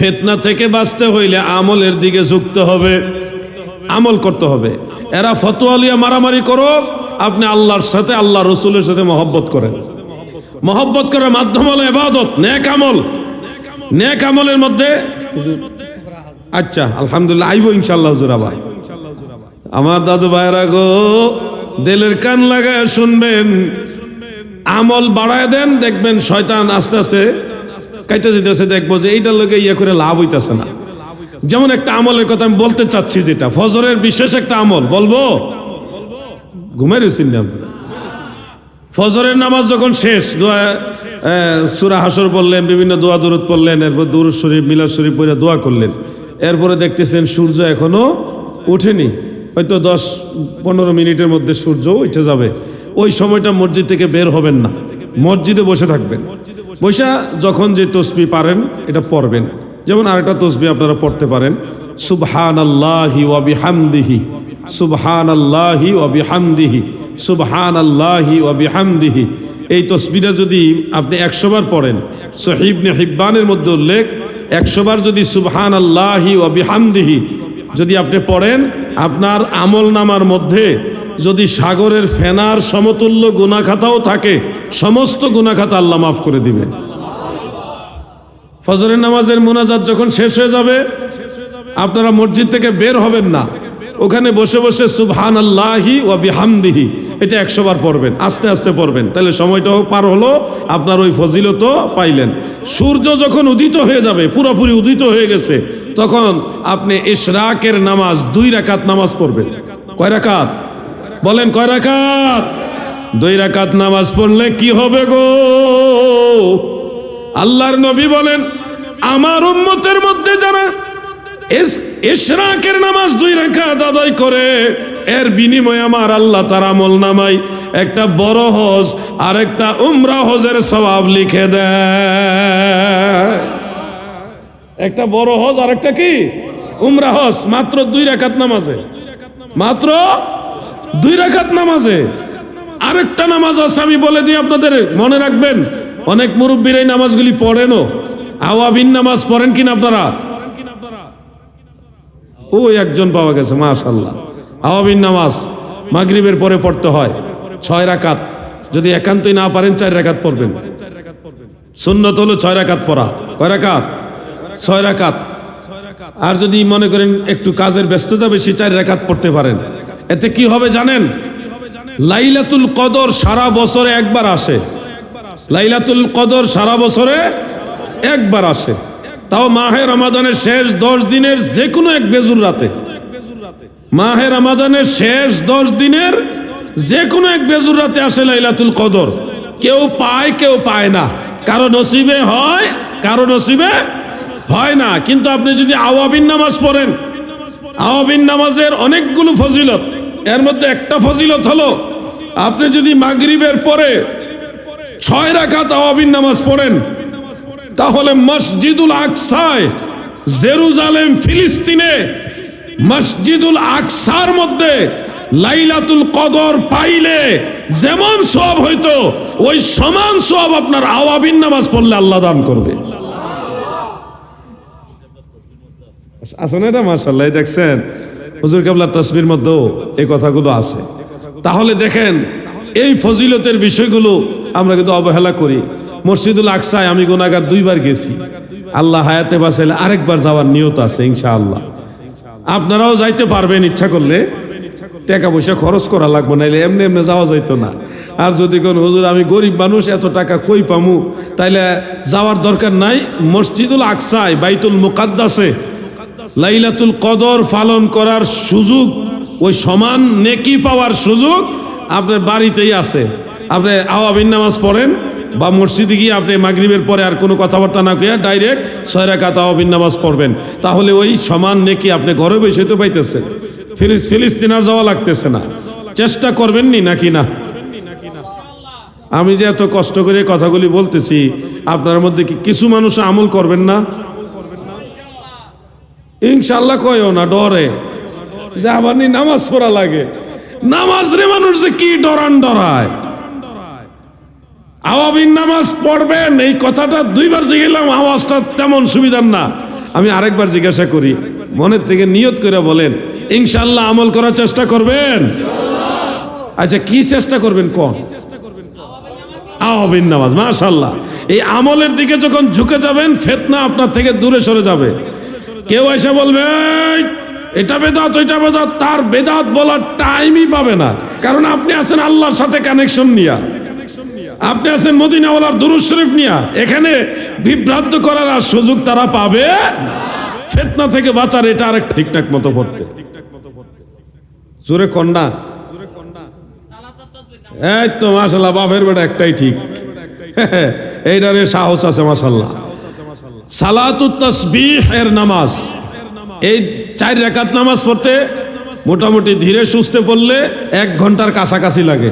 ফিতনা থেকে বাঁচতে হইলে আমলের দিকে ঝুঁকতে হবে, আমল করতে হবে। এরা ফতোয়া লিয়া মারামারি করো, আপনি আল্লাহর সাথে আল্লাহ রসুলের সাথে মহব্বত করেন। মহব্বত করার মাধ্যম হলো ইবাদত, নেক আমল। নেক আমলের মধ্যে আচ্ছা আলহামদুলিল্লাহ আইবো ইনশাআল্লাহ হুজুর। আবার আমার দাদু ভাইরা গো, দিলের কান লাগায় শুনবেন, আমল বাড়ায় দেন, দেখবেন শয়তান আস্তে আস্তে কাইটা যেতেছে, দেখবো যে এইটার লোকে ইয়ে করে লাভ হইতেছে না। যেমন একটা আমলের কথা আমি বলতে চাচ্ছি, যেটা ফজরের বিশেষ একটা আমল বলবো, ঘুমাই রয়েছেন না? ফজরের নামাজ যখন শেষ, সূরা হাসর পড়লেন, বিভিন্ন দোয়া দরুদ পড়লেন, এরপর দুরূদ শরীফ মিলাদ শরীফ পড়ে দোয়া করলেন, এরপরে দেখতেছেন সূর্য এখনো ওঠেনি, হয়তো 10-15 মিনিটের মধ্যে সূর্য উঠে যাবে। ওই সময়টা মসজিদ থেকে বের হবেন না, মসজিদে বসে থাকবেন। বসে যখন যে তসবিহ পারেন এটা পড়বেন। যেমন আরেকটা তসবিহ আপনারা পড়তে পারেন, সুবহানাল্লাহি ওয়া বিহামদিহি, সুবহানাল্লাহি ওয়া বিহামদিহি, সুবহানাল্লাহি ওয়া বিহামদিহি। এই তসবিহটা যদি আপনি 100 বার পড়েন, সহিহ ইবনে হিব্বানের মধ্যে উল্লেখ, 100 বার যদি সুবহানাল্লাহি ওয়া বিহামদিহি যদি আপনি পড়েন, আপনার আমল নামার মধ্যে যদি সাগরের ফেনার সমতুল্য গুনাহ খাতাও থাকে, সমস্ত গুনাহ খাতা আল্লাহ মাফ করে দিবেন। ফজরের নামাজের মুনাজাত যখন শেষ হয়ে যাবে, আপনারা মসজিদ থেকে বের হবেন না, ওখানে বসে বসে সুবহানাল্লাহি ওয়া বিহামদিহি এটা 100 বার পড়বেন, আস্তে আস্তে পড়বেন, তাহলে সময়টাও পার হলো, আপনার ওই ফজিলতও পাইলেন। সূর্য যখন উদিত হয়ে যাবে, পুরোপুরি উদিত হয়ে গেছে, তখন আপনি ইশরাকের নামাজ 2 রাকাত নামাজ পড়বেন। কয় রাকাত বলেন? কয় রাকাত? 2 রাকাত নামাজ পড়লে কি হবে গো? আল্লাহর নবী বলেন, আমার উম্মতের মধ্যে যারা ইশরাকের নামাজ 2 রাকাত আদায় করে, এর বিনিময়ে আমার আল্লাহ তার আমল নামায় একটা বড় হজ আর একটা উমরা হজের সওয়াব লিখে দেয়। একটা বড় হজ আর একটা কি উমরা হজ, মাত্র 2 রাকাত নামাজে, মাত্র 2 রাকাত নামাজে। আরেকটা নামাজ আছে, আমি বলে দিই আপনাদের, মনে রাখবেন। অনেক মুরব্বীর এই নামাজগুলি পড়েনও। আওয়াবিন নামাজ পড়েন কিনা আপনারা? ওই একজন পাওয়া গেছে, মাশাআল্লাহ। আওয়াবিন নামাজ মাগরিবের পরে পড়তে হয় 6 রাকাত। যদি একান্তই না পারেন 4 রাকাত পড়বেন। সুন্নত হলো 6 রাকাত পড়া। কয় রাকাত? 6 রাকাত। আর যদি মনে করেন একটু কাজের ব্যস্ততা বেশি, 4 রাকাত পড়তে পারেন। এতে কি হবে জানেন? লাইলাতুল কদর সারা বছরে একবার আসে। লাইলাতুল কদর সারা বছরে একবার আসে, তাও মাহে রমাদানের শেষ 10 দিনের যে কোনো এক বেজুর রাতে। মাহে রমাদানের শেষ 10 দিনের যে কোনো এক বেজুর রাতে আসে লাইলাতুল কদর। কেউ পায়, কেউ পায় না, কারো নসিবে হয়, কারো নসিবে হয় না। কিন্তু আপনি যদি আওয়াবিন নামাজ পড়েন, আওয়াবিন নামাজের অনেকগুলো ফজিলত, এর মধ্যে একটা ফজিলত হলো, আপনি যদি মাগরিবের পরে 6 রাকাত আওয়াবিন নামাজ পড়েন, তাহলে মসজিদুল আকসায়, জেরুজালেম ফিলিস্তিনে মসজিদুল আকসার মধ্যে লাইলাতুল কদর পাইলে যেমন সওয়াব হইতো, ওই সমান সওয়াব আপনার আওয়াবিন নামাজ পড়লে আল্লাহ দান করবে। আসলে এটা মাশাআল্লাহ, দেখছেন হুজুর কেবলার তাসবির মধ্যেও এই কথাগুলো আছে। তাহলে দেখেন, এই ফজিলতের বিষয়গুলো আমরা কিন্তু অবহেলা করি। মসজিদুল আকসায় আমি গুনাহগার 2 বার গেছি, আল্লাহ হায়াতে বাঁচাইলে আরেকবার যাওয়ার নিয়ত আছে ইনশাআল্লাহ। আপনারাও যাইতে পারবেন ইচ্ছা করলে, টাকা পয়সা খরচ করা লাগবে, নাইলে এমনি এমনি যাওয়া যাইতো না। আর যদি কোন হুজুর আমি গরিব মানুষ, এত টাকা কই পামু, তাইলে যাওয়ার দরকার নাই। মসজিদুল আকসায়, বাইতুল মুকাদ্দাসে লাইলাতুল কদর পালন করার সুযোগ, ওই সমান নেকি পাওয়ার সুযোগ আপনার বাড়িতেই আছে। আপনি আওয়াবিন নামাজ পড়েন বা মসজিদে গিয়ে আপনি মাগরিবের পরে আর কোনো কথাবার্তা না কইয়া ডাইরেক্ট 6 রাকাত আওয়াবিন নামাজ পড়বেন, তাহলে ওই সমান নেকি আপনি ঘরে বসে তো পাইতেছেন। ফিলিস্তিন আর যাওয়া লাগতেছে না। চেষ্টা করবেন নি নাকি না? আমি যে এত কষ্ট করে কথাগুলি বলতেছি, আপনার মধ্যে কি কিছু মানুষ আমল করবেন না? ইনশাআল্লাহ কয়ও না, ডরে যে আবার নামাজ পড়া লাগে। নামাজ রে মানুষ যে কি ডরান ডরায়। আওয়াবিন নামাজ পড়বেন, এই কথাটা 2 বার গেলাম, আওয়াজটা তেমন সুবিধার না। আমি আরেকবার জিজ্ঞাসা করি, মনের থেকে নিয়ত করে বলেন, ইনশাআল্লাহ আমল করার চেষ্টা করবেন? আচ্ছা, কি চেষ্টা করবেন কোন? আওয়াবিন নামাজ। মাশাআল্লাহ, এই আমলের দিকে যখন ঝুঁকে যাবেন, ফিতনা আপনার থেকে দূরে সরে যাবে। কেউ এসে বলবে এটা বেদাত ওইটা বেদাত, তার বেদাত বলার টাইমই পাবে না, কারণ আপনি আছেন আল্লাহর সাথে কানেকশন নিয়া, আপনি আছেন মদিনাওয়ালার দুরূদ শরীফ নিয়া। এখানে বিভ্রান্ত করার আর সুযোগ তারা পাবে। ফিতনা থেকে বাঁচার এটা আরেক ঠিকঠাক মতো পড়তে জোরে কন্যা। এই তো মাশাআল্লাহ, বাপের বেটা একটাই ঠিক, এইটারে সাহস আছে মাশাআল্লাহ। সালাতুত তাসবিহ এর নামাজ, এই 4 রাকাত নামাজ পড়তে মোটামুটি ধীরে সুস্থে পড়লে 1 ঘন্টার কাছাকাছি লাগে।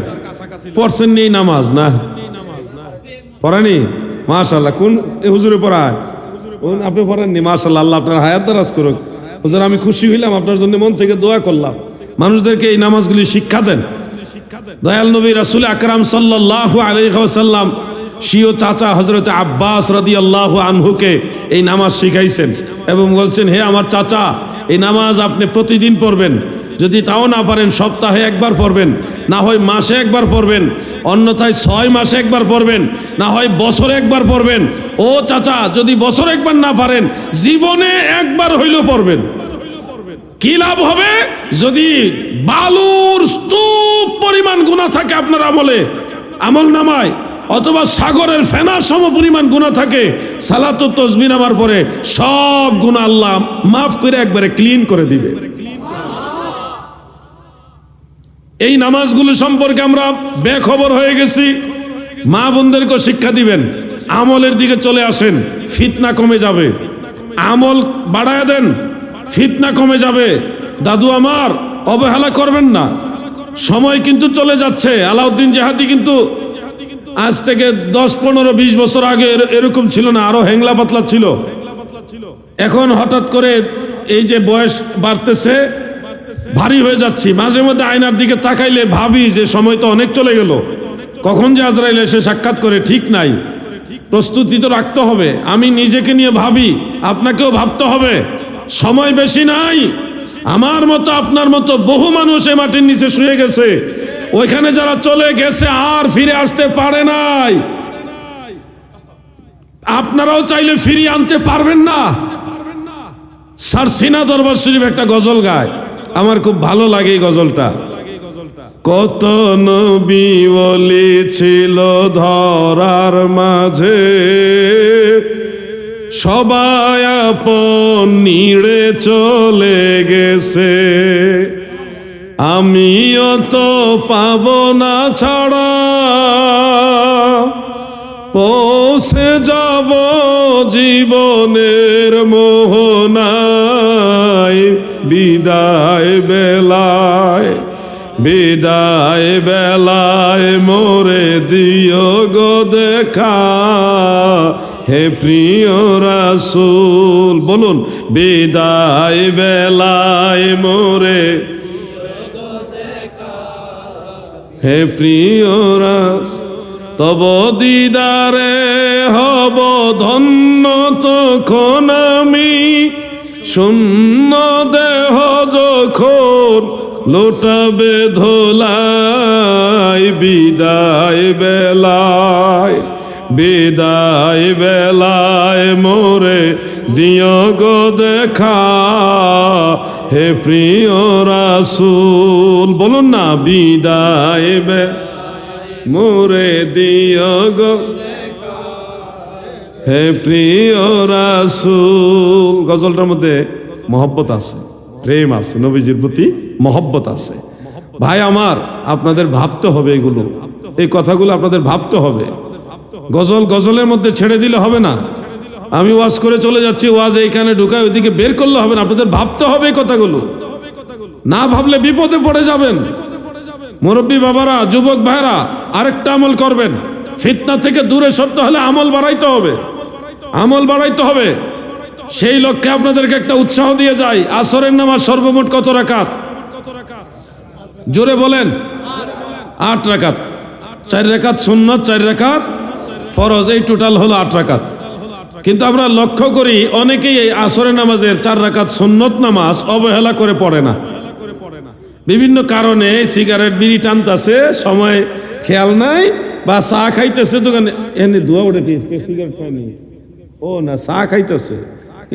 পড়ছেন নি নামাজ? না পড়ানি? মাশাআল্লাহ। কোন হুজুরে পড়ায়? আপনি পড়েননি? মাশাআল্লাহ, আল্লাহ আপনার হায়াত দারাজ করুক। হুজুর, আমি খুশি হইলাম, আপনার জন্য মন থেকে দোয়া করলাম। মানুষদেরকে এই নামাজগুলি শিক্ষা দেন। দয়াল নবী রাসূল আকরাম সাল্লাল্লাহু আলাইহি ওয়াসাল্লাম স্বীয় চাচা হযরত আব্বাস রাদিয়াল্লাহু আনহুকে এই নামাজ শিখাইছেন এবং বলছেন, হে আমার চাচা, এই নামাজ আপনি প্রতিদিন পড়বেন। যদি তাও না পারেন সপ্তাহে একবার পড়বেন, না হয় মাসে একবার পড়বেন, অন্যথায় 6 মাসে একবার পড়বেন, না হয় বছরে একবার পড়বেন। ও চাচা, যদি বছরে একবার না পারেন, জীবনে একবার হইলেও পড়বেন। কি লাভ হবে? যদি বালুর স্তূপ পরিমাণ গুনাহ থাকে আপনার আমল নামায়, অথবা সাগরের ফেনার সম পরিমাণ গুনাহ থাকে, সালাতুত তাসবিহ নামার পরে সব গুনাহ আল্লাহ মাফ করে একবারে ক্লিন করে দিবে। এই নামাজগুলো সম্পর্কে আমরা বেখবর হয়ে গেছি। মা বোনদেরকে শিক্ষা দিবেন, আমলের দিকে চলে আসেন, ফিতনা কমে যাবে। আমল বাড়ায় দেন, ফিতনা কমে যাবে। দাদু আমার, অবহেলা করবেন না, সময় কিন্তু চলে যাচ্ছে। আলাউদ্দিন জাহাদি কিন্তু আজ থেকে 10, 15, 20 বছর আগে এরকম ছিল না, আরো হেংলা পাতলা ছিল। এখন হঠাৎ করে এই যে বয়স বাড়তেছে, ভারী হয়ে যাচ্ছি। মাঝে মধ্যে আয়নার দিকে তাকাইলে ভাবি যে সময় তো অনেক চলে গেল, কখন যে আজরাইল এসে সাক্ষাৎ করে ঠিক নাই। প্রস্তুতি তো রাখতে হবে। আমি নিজেকে নিয়ে ভাবি, আপনাকেও ভাবতে হবে। সময় বেশি নাই। আমার মতো আপনার মতো বহু মানুষ এই মাটির নিচে শুয়ে গেছে। ওইখানে যারা চলে গেছে আর ফিরে আসতে পারে নাই, আপনারাও চাইলে ফিরিয়ে আনতে পারবেন না। সারসিনা দরবার শরীফ একটা গজল গায়, আমার খুব ভালো লাগে এই গজলটা। কত নবী ওলি ছিল ধরার মাঝে, সবাই আপন নিড়ে চলে গেছে। আমিও তো পাবো না ছাড়া, পৌঁছে যাব জীবনের মোহনায়। বিদায় বেলায়, বিদায় বেলায় মোরে দিও গো দেখা, হে প্রিয় রাসূল। বলুন, বিদায় বেলায় মোরে, হে প্রিয় রাসূল। তব দিদারে হব ধন্য তখন আমি, শূন্য দেহ যখন লোটাবে ধোলাই। বিদায় বেলায়, বিদায় বেলায় মোরে দিও গো দেখা, হে প্রিয় রাসূল। বলুন না, বিদায় মোরে দিও গো, হে প্রিয় রাসূল। গজলটার মধ্যে মহব্বত আছে, প্রেম আছে, নবীজির প্রতি মহব্বত আছে। ভাই আমার, আপনাদের ভাবতে হবে এগুলো, এই কথাগুলো আপনাদের ভাবতে হবে। গজল গজলের মধ্যে ছেড়ে দিলে হবে না। আমি ওয়াজ করে চলে যাচ্ছি, ওয়াজ এইখানে ঢুকায় ওইদিকে বের করলে হবে না। আপনাদের ভাবতে হবে এই কথাগুলো, না ভাবলে বিপদে পড়ে যাবেন। মুরব্বী বাবারা, যুবক ভাইরা, আরেকটা আমল করবেন। ফিতনা থেকে দূরে সরতে হলে আমল বাড়াইতে হবে, আমল বাড়াইতে হবে। সেই লক্ষ্যে আপনাদেরকে একটা উৎসাহ দিয়ে যাই। আসরের নামাজ সর্বমোট কত রাকাত? জোরে বলেন। 8 রাকাত। 4 রাকাত সুন্নাত, 4 রাকাত ফরজ, এই টোটাল হলো 8 রাকাত। কিন্তু আমরা লক্ষ্য করি অনেকেই এই আসরের নামাজের 4 রাকাত সুন্নত নামাজ অবহেলা করে পড়ে না। বিভিন্ন কারণে সিগারেট বিড়ি টানতেছে, সময় খেয়াল নাই, বা চা খাইতেছে দোকানে, এনে ধোয়া উঠে সিগারেট খায়নি, ও না চা খাইতেছে।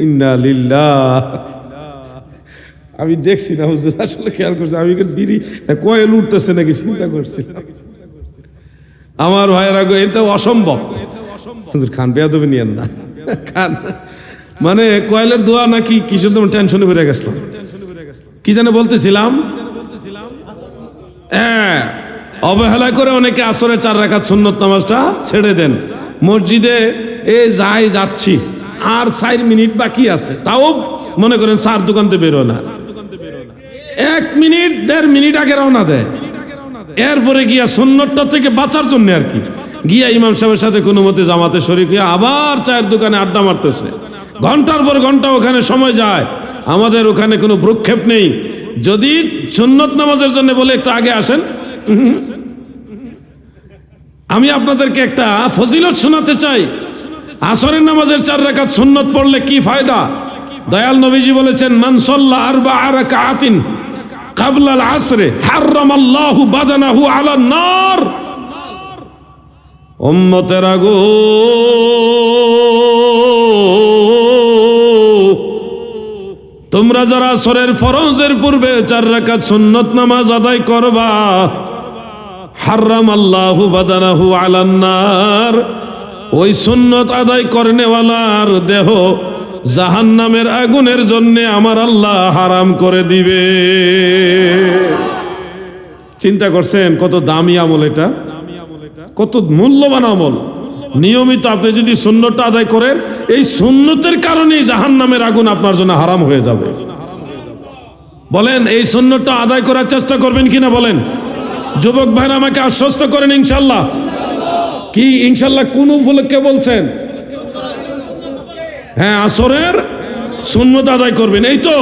ইন্না লিল্লাহ, আমি দেখছি না হুজুর, আসলে খেয়াল করছি আমি বিড়ি কয়েল উঠতেছে নাকি চিন্তা করছি। আমার ভাইয়েরা গো, এটা অসম্ভব। হুজুর খান বেয়াদবি নিয়েন না, খান মানে কয়েলের দোয়া নাকি কিসের তোমার টেনশনে বেড়ে গেছিলাম, কি জানে বলতেছিলাম। হ্যাঁ, অবহেলা করে অনেকে আসরে 4 রাকাত সুন্নত নামাজটা ছেড়ে দেন। মসজিদে যাচ্ছি আর 4 মিনিট বাকি আছে, তাও মনে করেন 4 দোকানতে বেরো না, 1 মিনিট 1.5 মিনিট আগে রওনা দেয়। এরপরে গিয়া সুন্নতটা থেকে বাঁচার জন্য আর কি গিয়া ইমাম সাহেবের সাথে কোনো মতে জামাতে শরীক হয়ে আবার চায়ের দোকানে আড্ডা মারতেছে, ঘন্টার পর ঘন্টা ওখানে সময় যায়। আমাদের ওখানে কোনো ভ্রুক্ষেপ নেই। যদি সুন্নত নামাজের জন্য বলে একটু আগে আসেন, আমি আপনাদেরকে একটা ফজিলত শোনাতে চাই। আসরের নামাজের 4 রাকাত সুন্নত পড়লে কি ফায়দা? দয়াল নবীজি বলেছেন, মান সাল্লা 4 রাকাতিন ক্বাবলা আল আসরে হারামাল্লাহু বাদানাহু আলান নার। উম্মতেরা গো, তোমরা যারা আসরের ফরজের পূর্বে 4 রাকাত সুন্নত নামাজ আদায় করবা, হারামাল্লাহু বাদানাহু আলান নার, ওই সুন্নত আদায় করনেওয়ালার দেহ জাহান্নামের আগুনের জন্য আমার আল্লাহ হারাম করে দিবে। চিন্তা করছেন কত দামি আমল এটা, কত মূল্যবান আমল। নিয়মিত আপনি যদি সুন্নতটা আদায় করেন, এই সুন্নতের কারণেই জাহান্নামের আগুন আপনার জন্য হারাম হয়ে যাবে। বলেন, এই সুন্নতটা আদায় করার চেষ্টা করবেন কিনা বলেন? যুবক ভাইরা আমাকে আশ্বস্ত করেন ইনশাল্লাহ। কি ইনশাল্লাহ কোন উপলক্ষে বলছেন? হ্যাঁ, আসরের সুন্নত আদায় করবেন। এই তো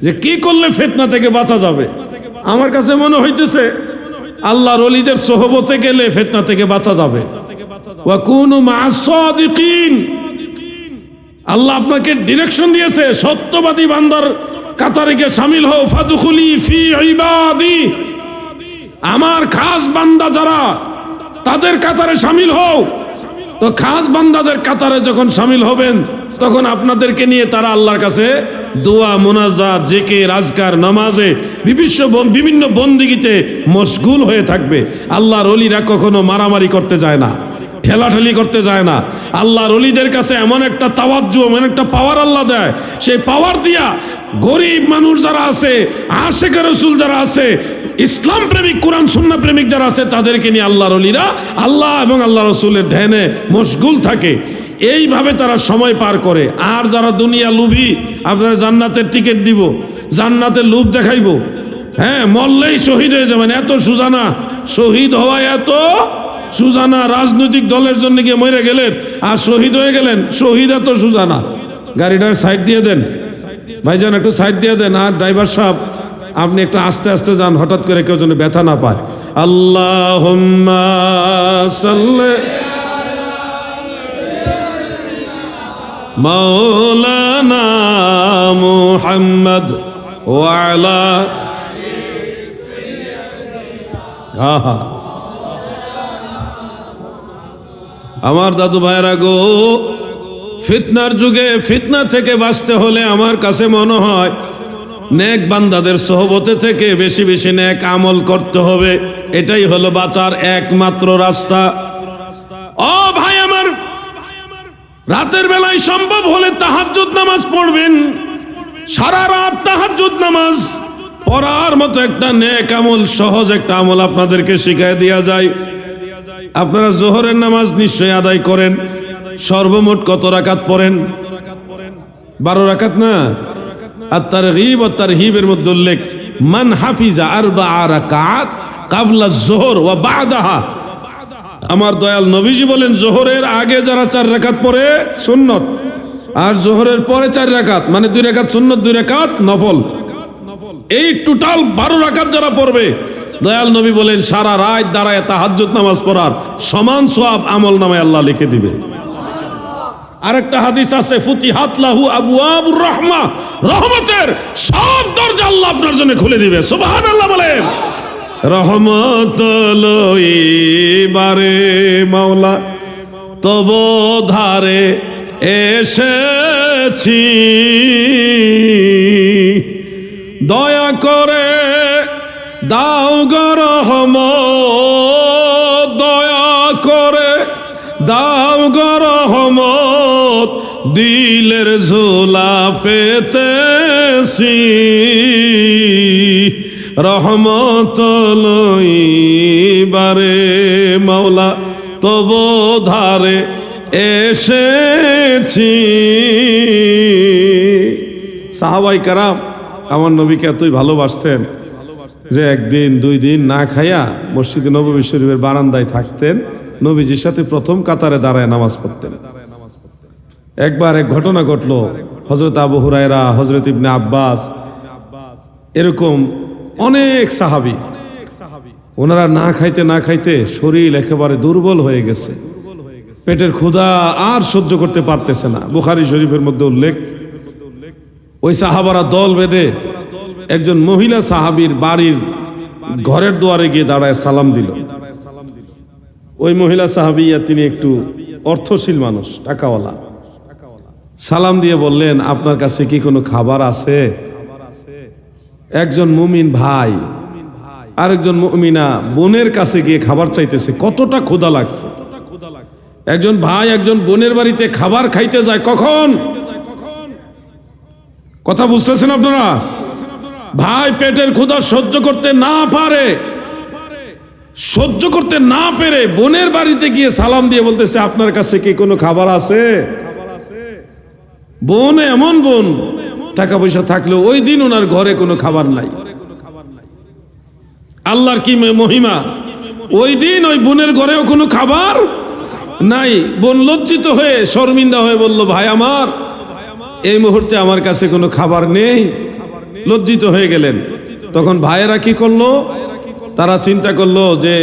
যে কি করলে ফিতনা থেকে বাঁচা যাবে। আমার কাছে মনে হইতেছে আল্লাহর ওলিদের সোহবতে গেলে ফিতনা থেকে বাঁচা যাবে। ওয়া কুনু মা'আস সাদিকিন, আল্লাহ আপনাকে ডিরেকশন দিয়েছে, সত্যবাদী বান্দার কাতারে গিয়ে শামিল হও। ফাদখুলি ফি ইবাদি, আমার খাস বান্দা যারা তাদের কাতারে শামিল হও। তো খাস বান্দাদের কাতারে যখন শামিল হবেন, তখন আপনাদেরকে নিয়ে তারা আল্লাহর কাছে দোয়া, মুনাজাত, জিকির, আজকার, নামাজে বিভিন্ন বন্দিগিতে মশগুল হয়ে থাকবে। আল্লাহর ওলিরা কখনো মারামারি করতে যায় না, ঠেলাঠেলি করতে যায় না। আল্লাহর ওলিদের কাছে এমন একটা তাওয়াজ্জু, এমন একটা পাওয়ার আল্লাহ দেয়, সেই পাওয়ার দিয়া গরিব মানুষ যারা আছে, আশিকে রাসূল যারা আছে, ইসলাম প্রেমিক, কোরআন সুন্নাহ প্রেমিক যারা আছে, তাদেরকে নিয়ে আল্লাহর ওলিরা আল্লাহ এবং আল্লাহ রাসূলের ধ্যানে মশগুল থাকে। এইভাবে তারা সময় পার করে। আর যারা দুনিয়া লোভী, আপনারা জান্নাতের টিকিট দিব, জান্নাতের লোভ দেখাইবো, হ্যাঁ মরলেই শহীদ হয়ে যাবেন, এত সুজানা, শহীদ হওয়া এত সুজানা। রাজনৈতিক দলের জন্য গিয়ে মরে গেলেন আর শহীদ হয়ে গেলেন, শহীদ এত সুজানা। গাড়িটার সাইড দিয়ে দেন ভাইজান, একটু সাইড দিয়ে দেন। আর ড্রাইভার সাহেব আপনি একটু আস্তে আস্তে যান, হঠাৎ করে কেউ যেন ব্যথা না পায়। আল্লাহুম্মা সাল্লি মাওলানা মুহাম্মদ ওয়া আলা, আমার দাদু ভাইরা গো, ফিতনার যুগে ফিতনা থেকে বাঁচতে হলে আমার কাছে মনে হয় নেক বান্দাদের সোহবতে থেকে বেশি বেশি নেক আমল করতে হবে। এটাই হলো বাঁচার একমাত্র রাস্তা। ও ভাই আমার, রাতের বেলায় সম্ভব হলে তাহাজ্জুদ নামাজ পড়বেন। সারা রাত তাহাজ্জুদ নামাজ পড়ার মতো একটা নেক আমল, সহজ একটা আমল আপনাদেরকে শিখাই দেয়া যায়। আপনারা জোহরের নামাজ নিশ্চয়ই আদায় করেন। সর্বমোট কত রাকাত পড়েন? 12 রাকাত না? আর তারগীব ও তারহিবের মধ্যে উল্লেখ, মান হাফিজা 4 রাকাত ক্বাবলা যোহর ওয়া বা'দাহা। আমার দয়াল নবীজি বলেন, জোহরের আগে যারা 4 রাকাত পড়ে সুন্নত, আর জোহরের পরে 4 রাকাত, মানে 2 রাকাত সুন্নত, 2 রাকাত নফল, এই টোটাল 12 রাকাত যারা পড়বে, দয়াল নবী বলেন সারা রাত দাঁড়ায় তাহাজ্জুদ নামাজ পড়ার সমান সওয়াব আমল নামায় আল্লাহ লিখে দিবে। আরেকটা হাদিস আছে, ফুতিহাত লাহু আবওয়াবুর রাহমা, রহমতের সব দরজা আল্লাহ আপনার জন্য খুলে দিবে। সুবহানাল্লাহ বলেন। রহমত লইবারে মাওলা তব ধারে এসেছি, দয়া করে দাও গো রহমত, দয়া করে দাও গো রহমত, দিলের ঝোলা পেতেছি, রহমত লইবারে মাওলা তব ধারে এসেছি। সাহাবায়ে কেরাম আমার নবীকে এতই ভালোবাসতেন যে একদিন দুই দিন না খাইয়া মসজিদে নববী শরীফের বারান্দায় থাকতেন, নবীজির সাথে প্রথম কাতারে দাঁড়ায় নামাজ পড়তেন। একবার এক ঘটনা ঘটলো, হযরত আবু হুরায়রা, হযরত ইবনে আব্বাস, এরকম অনেক সাহাবী, ওনারা না খাইতে না খাইতে শরীর একেবারে দুর্বল হয়ে গেছে, পেটের ক্ষুধা আর সহ্য করতে পারতেছে না। বুখারী শরীফের মধ্যে উল্লেখ, ওই সাহাবারা দল বেঁধে একজন মহিলা সাহাবীর বাড়ির ঘরের দুয়ারে গিয়ে দাঁড়ায় সালাম দিল। ওই মহিলা সাহাবিয়া তিনি একটু অর্থশীল মানুষ, টাকাওয়ালা। সালাম দিয়ে বললেন, আপনার কাছে কি কোনো খাবার আছে? একজন মুমিন ভাই আরেকজন মুমিনা বোনের কাছে গিয়ে খাবার চাইতেছে, কতটা ক্ষুধা লাগছে। একজন ভাই একজন বোনের বাড়িতে খাবার খাইতে যায় কখন? কথা বুঝতেছেন আপনারা? ভাই পেটের ক্ষুধা সহ্য করতে না পারে, সহ্য করতে না পেরে বোনের বাড়িতে গিয়ে সালাম দিয়ে বলতেছে, আপনার কাছে কি কোনো খাবার আছে? বোন এমন বোন, টাকা পয়সা থাকলেও ওই দিন ওনার ঘরে কোনো খাবার নাই। আল্লাহর কি মহিমা, ওই দিন ওই বোনের ঘরেও কোনো খাবার নাই। বোন লজ্জিত হয়ে শর্মিন্দা হয়ে বলল, ভাই আমার এই মুহূর্তে আমার কাছে কোনো খাবার নেই। লজ্জিত হয়ে গেলেন। তখন ভাইয়েরা কি করলো? তারা চিন্তা করলো যে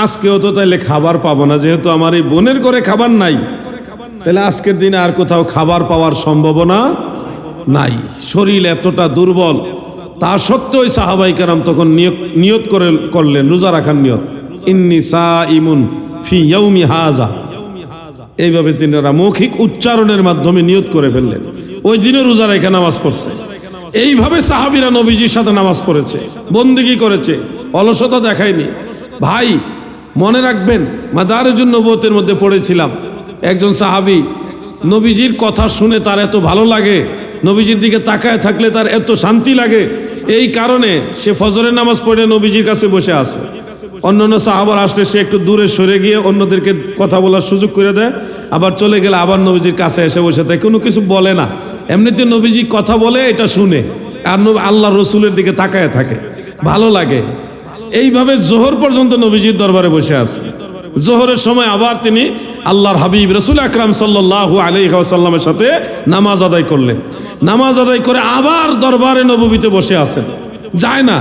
আজকেও তো তাইলে খাবার পাবো না, যেহেতু আমার এই বোনের ঘরে খাবার নাই, তাহলে আজকের দিনে আর কোথাও খাবার পাওয়ার সম্ভাবনা নাই। শরীর এতটা দুর্বল, তা সত্ত্বেও ওই সাহাবায়ে কেরাম তখন নিয়ত করলেন, রোজা রাখার নিয়ত, ইন্নী সাইমুন ফি ইয়াউমি হাযা। এইভাবে তিনারা মৌখিক উচ্চারণের মাধ্যমে নিয়ত করে ফেললেন, ওই দিনে রোজা রেখে নামাজ পড়ছে। এইভাবে সাহাবীরা নবীজির সাথে নামাজ পড়েছে, বন্দেগী করেছে, অলসতা দেখায়নি। ভাই মনে রাখবেন, মাদারিজুন নবুওয়াতের মধ্যে পড়েছিলাম, একজন সাহাবী নবীজির কথা শুনে তার এত ভালো লাগে, নবীজির দিকে তাকায় থাকলে তার এত শান্তি লাগে, এই কারণে সে ফজরের নামাজ পড়ে নবীজির কাছে বসে আছে। অন্যান্য সাহাবার আসলে সে একটু দূরে সরে গিয়ে অন্যদেরকে কথা বলার সুযোগ করে দেয়, আবার চলে গেলে আবার নবীজির কাছে এসে বসে থাকে, কোনো কিছু বলে না। এমনিতে নবীজি কথা বলে এটা শুনে আর আল্লাহ রসুলের দিকে তাকায় থাকে, ভালো লাগে। এইভাবে জোহর পর্যন্ত নবীজির দরবারে বসে আছে। জোহরের সময় আবার তিনি আল্লাহর হাবিব রাসূল আকরাম সাল্লাল্লাহু আলাইহি ওয়াসাল্লামের সাথে নামাজ আদায় করলেন। নামাজ আদায় করে আবার দরবারে নববীতে বসে আছেন, যায় না।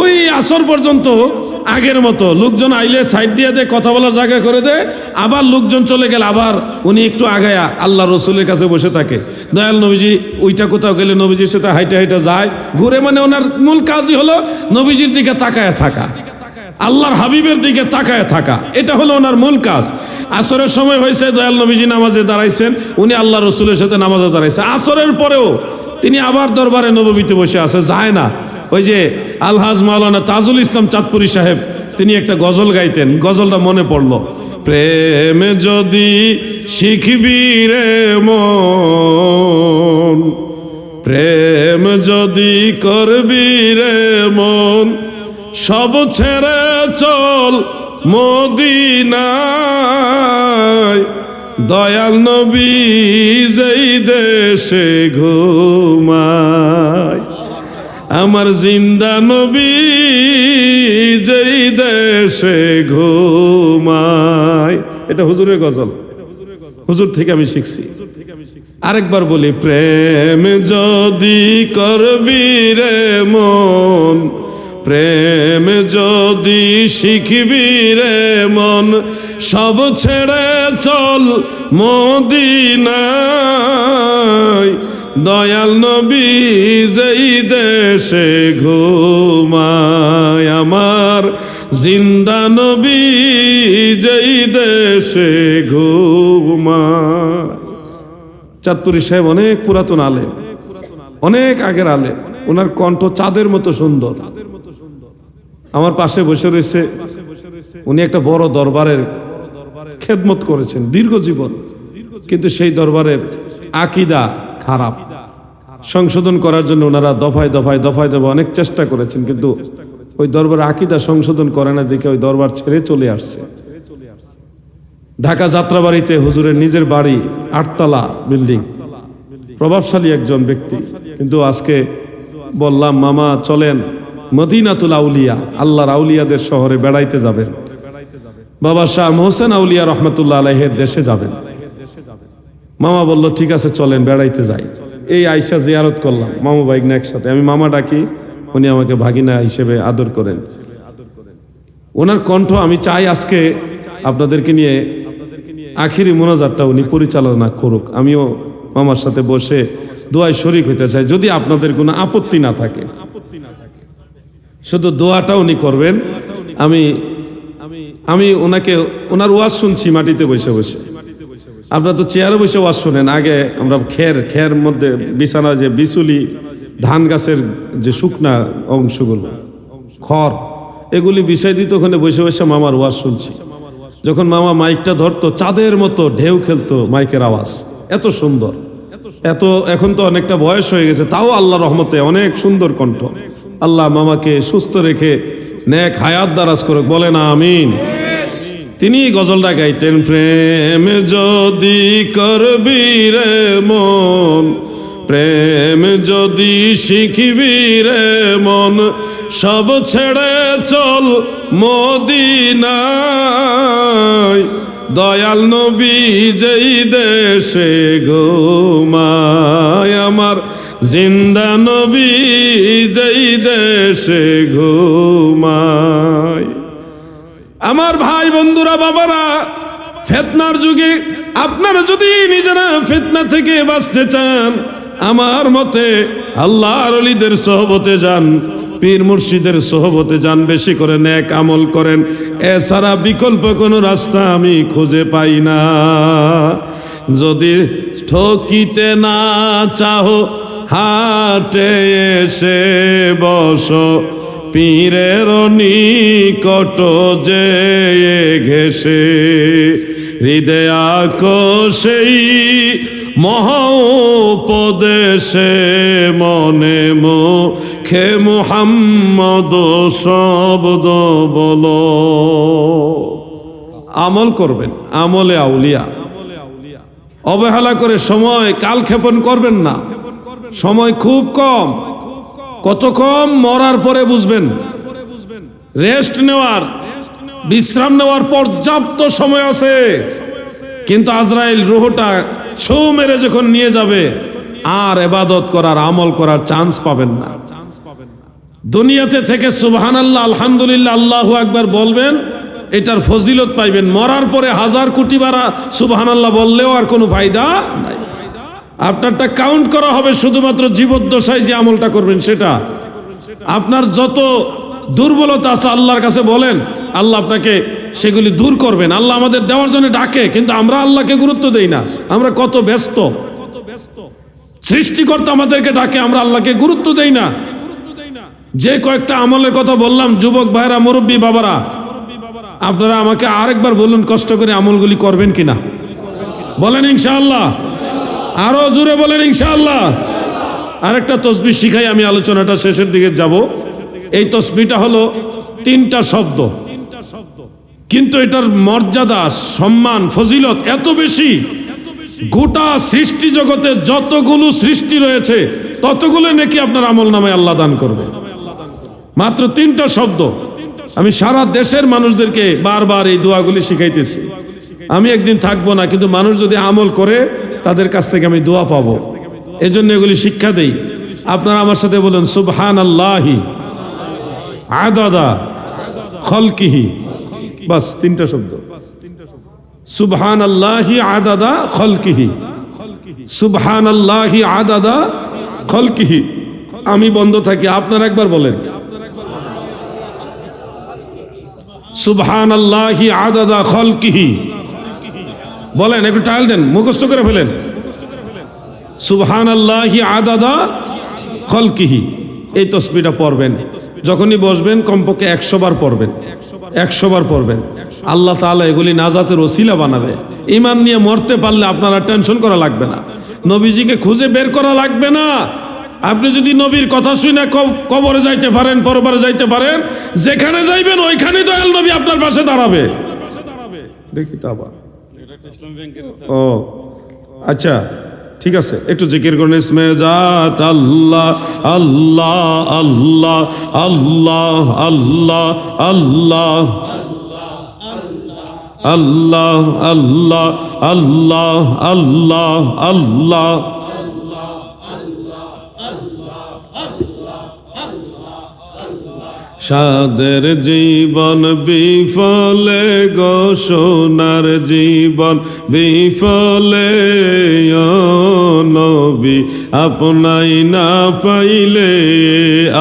ওই আসর পর্যন্ত আগের মতো লোকজন আইলে সাইড দিয়ে দেয়, কথা বলার জায়গা করে দেয়, আবার লোকজন চলে গেলে আবার উনি একটু আগায়া আল্লাহ রসুলের কাছে বসে থাকে। দয়াল নবীজি ওইটা কোথাও গেলে নবীজির সাথে হাইটা হাইটা যায়, ঘুরে, মানে ওনার মূল কাজই হলো নবীজির দিকে তাকায় থাকা, আল্লাহর হাবিবের দিকে তাকায় থাকা, এটা হলো ওনার মূল কাজ। আসরের সময় হয়েছে, দয়াল নবীজি নামাজে দাঁড়াইছেন, উনি আল্লাহ রসুলের সাথে নামাজে দাঁড়াইছে। আসরের পরেও তিনি আবার দরবারে নববীতে বসে আছে, যায় না। ওই যে আলহাজ মাওলানা তাজুল ইসলাম চাঁদপুরি সাহেব, তিনি একটা গজল গাইতেন, গজলটা মনে পড়লো, প্রেম যদি শিখবি রে মন, প্রেম যদি করবি রে মন, সব ছেড়ে চল মদিনায়, দয়াল নবী যেই দেশে ঘুমায়, আমার জিন্দা নবী যেই দেশে ঘুমায়। এটা হুজুরের গজল, হুজুর থেকে আমি শিখছি। আরেকবার বলি, প্রেম যদি করবি রে মন, প্রেম যদি শিখবি রে মন, সব ছেড়ে চল মদিনায়, দয়াল নবী যেই দেশে ঘুমায়, আমার জিন্দা নবী যেই দেশে ঘুমায়। চাঁদপুরি সাহেব অনেক পুরাতন আলেম, অনেক আগের আলেম, ওনার কণ্ঠ চাঁদের মতো সুন্দর। আমার পাশে বসে রয়েছে, উনি একটা বড় দরবারের খেদমত করেছেন দীর্ঘ জীবন, কিন্তু সেই দরবারের আকীদা খারাপ। সংশোধন করার জন্য ওনারা দফায় দফায় দফায় দফায় অনেক চেষ্টা করেছেন, কিন্তু ওই দরবার আকীদা সংশোধন করে না দেখে ওই দরবার ছেড়ে চলে আসছে। ঢাকা যাত্রাবাড়িতে হুজুরের নিজের বাড়ি, 8 তলা বিল্ডিং, প্রভাবশালী একজন ব্যক্তি। কিন্তু আজকে বললাম, মামা চলেন মদিনাতুল আউলিয়া, আল্লাহর আউলিয়াদের শহরে বেড়াইতে যাবেন, বাবা শাহ মোহসেন আউলিয়া রহমতুল্লাহ আলাইহির দেশে যাবেন। মামা বলল ঠিক আছে চলেন বেড়াইতে যাই। এই আয়সা জিয়ারত করলাম মামা ভাগিনা একসাথে, আমি মামা ডাকি, উনি আমাকে ভাগিনা হিসেবে আদর করেন। ওনার কণ্ঠ আমি চাই আজকে আপনাদেরকে নিয়ে আখিরি মোনাজাতটা উনি পরিচালনা করুক, আমিও মামার সাথে বসে দোয়ায় শরীক হইতে চাই, যদি আপনাদের কোনো আপত্তি না থাকে। শুধু দোয়াটা উনি করবেন। আমি ওনাকে, ওনার ওয়াজ শুনছি মাটিতে বসে বসে। আপনারা তো চেয়ারে বসে ওয়াজ শোনেন, আগে আমরা খের মধ্যে বিছানা, যে বিচুলি, ধান গাছের যে শুকনা অংশগুলো, খড়, এগুলি বিছাই দিত, ওখানে বসে বসে মামার ওয়াজ শুনছি। যখন মামা মাইকটা ধরতো চাঁদের মতো ঢেউ খেলতো মাইকের আওয়াজ, এত সুন্দর, এত, এখন তো অনেকটা বয়স হয়ে গেছে, তাও আল্লাহ রহমতে অনেক সুন্দর কণ্ঠ। আল্লাহ মামাকে সুস্থ রেখে নেক হায়াত দারাজ করুক, বলেন আমিন। তিনি গজলটা গাইতেন, প্রেম যদি করবি রে মন, প্রেম যদি শিখবি রে মন, সব ছেড়ে চল মদিনায়, দয়াল নবী যেই দেশে ঘুমায়, আমার জিন্দা নবী যেই দেশে ঘুমায়। আমার ভাই বন্ধুরা, বাবারা, ফিতনার যুগে আপনারা যদি নিজেরা ফিতনা থেকে বাঁচতে চান, আমার মতে আল্লাহর ওলিদের সোহবতে যান, পীর মুর্শিদের সোহবতে যান, বেশি করে নেক আমল করেন, এছাড়া বিকল্প কোনো রাস্তা আমি খুঁজে পাই না। যদি ঠকিতে না চাও হাটে এসে বসো, পীরের নিকট যে ঘেসে, হৃদয় সেই মহোপদেশে, মনে মুখে মুহাম্মদ শব্দ বলো। আমল করবেন, আমলে আউলিয়া। অবহেলা করে সময় কালক্ষেপণ করবেন না, সময় খুব কম, কত কম মরার পরে বুঝবেন। রেস্ট নেওয়ার, বিশ্রাম নেওয়ার পর্যাপ্ত সময় আছে, কিন্তু আজরাইল রূহটা ছো মেরে যখন নিয়ে যাবে, আর ইবাদত করার, আমল করার চান্স পাবেন না। দুনিয়াতে থেকে সুবহানাল্লাহ, আলহামদুলিল্লাহ, আল্লাহু আকবার বলবেন, এটার ফজিলত পাইবেন। মরার পরে 1000 কোটি বার সুবহানাল্লাহ বললেও আর কোনো ফায়দা নাই। আপনারটা কাউন্ট করা হবে শুধুমাত্র জীবদ্দশায় যে আমলটা করবেন সেটা। আপনার যত দুর্বলতা আছে আল্লাহর কাছে বলেন, আল্লাহ আপনাকে সেগুলি দূর করবেন। আল্লাহ আমাদের দেওয়ার জন্য ডাকে, কিন্তু আমরা আল্লাহকে গুরুত্ব দেই না। আমরা কত ব্যস্ত, সৃষ্টিকর্তা আমাদেরকে ডাকে, আমরা আল্লাহকে গুরুত্ব দেই না। যে কয়েকটা আমলের কথা বললাম, যুবক ভাইরা, মুরব্বী বাবারা, আপনারা আমাকে আরেকবার বলুন, কষ্ট করে আমলগুলি করবেন কিনা? বলেন ইনশাআল্লাহ, আরো জোরে বলেন ইনশাআল্লাহ। আরেকটা তসবিহ শিখাই, আমি আলোচনাটা শেষের দিকে যাব। এই তসবিহটা হলো 3টা শব্দ, কিন্তু এটার মর্যাদা, সম্মান, ফজিলত এত বেশি, গোটা সৃষ্টি জগতে যতগুলো সৃষ্টি রয়েছে ততগুলো নাকি আপনার আমল নামে আল্লাহ দান করবে। মাত্র 3টা শব্দ। আমি সারা দেশের মানুষদেরকে বারবার এই দোয়াগুলি শিখাইতেছি। আমি একদিন থাকবো না, কিন্তু মানুষ যদি আমল করে তাদের কাছ থেকে আমি দোয়া পাবো, এজন্য এগুলি শিক্ষা দেই। আপনারা আমার সাথে বলুন, সুবহানাল্লাহি আদাদা খালকিহি। বাস 3টা শব্দ। সুবহানাল্লাহি আদাদা খালকিহি, সুবহানাল্লাহি আদাদা খালকিহি। আমি বন্ধ থাকি, আপনারা একবার বলেন সুবহানাল্লাহি আদাদা খালকিহি। বলেন, একটু টাইল দেন, মুখস্থ করে ফেলেন। সুবহানাল্লাহি আদাদা খালকিহি, এই তাসবিহটা পড়বেন। যখনই বসবেন কমপক্ষে 100 বার পড়বেন, 100 বার পড়বেন। আল্লাহ তাআলা এগুলি নাজাতের ওসিলা বানাবে। ঈমান নিয়ে মরতে পারলে আপনারা টেনশন করা লাগবে না, নবীজিকে খুঁজে বের করা লাগবে না। আপনি যদি নবীর কথা শুনে কবরে যাইতে পারেন, পরবারে যাইতে পারেন, যেখানে যাইবেন ওইখানেই দয়াল নবী আপনার পাশে দাঁড়াবে। দেখি তো আবার, ও আচ্ছা ঠিক আছে, একটু জিকির করুন। ইসমে জাত আল্লাহ আল্লাহ আল্লাহ আল্লাহ আল্লাহ আল্লাহ আল্লাহ আল্লাহ আল্লাহ আল্লাহ আল্লাহ। সাদের জীবন বিফলে গো সোনার জীবন বিফলে, ও নবী আপনাই না পাইলে।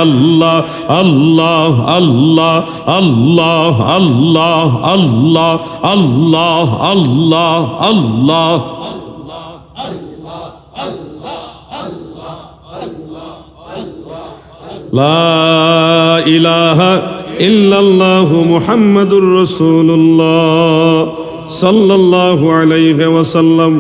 আল্লাহ আল্লাহ আল্লাহ আল্লাহ আল্লাহ আল্লাহ আল্লাহ আল্লাহ আল্লাহ। লা ইলাহা ইল্লাল্লাহু মুহাম্মাদুর রাসূলুল্লাহ সাল্লাল্লাহু আলাইহি ওয়াসাল্লাম।